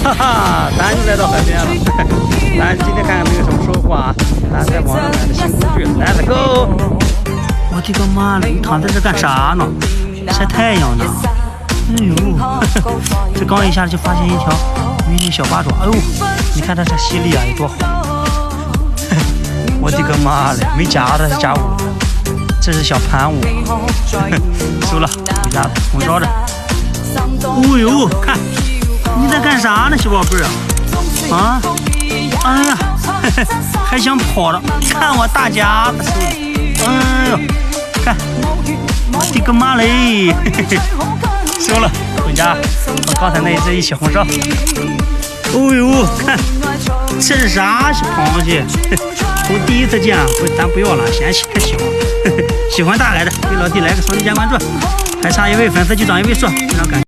哈哈，咱又来到海边了。咱今天看看能有什么收获啊？咱在网上买的新工具 ，Let's go！ 我的个妈了，你躺在这干啥呢？晒太阳呢？哎呦，这刚一下就发现一条迷你小八爪，哎呦，你看它这吸力啊有多好！我的个妈了，没夹的夹我，这是小盘舞。收了，回家红烧着。哦呦，看你在干啥呢，小宝贝儿啊？哎呀，还想跑了，看我大夹子收的。哎呦，看，我的个妈嘞！收了，回家和刚才那一只一起红烧。哦呦，看这是啥螃蟹？我第一次见，咱不要了，嫌弃太小。喜欢大海的，给老弟来个双击加关注，还差一位粉丝就涨一位数，非常感谢。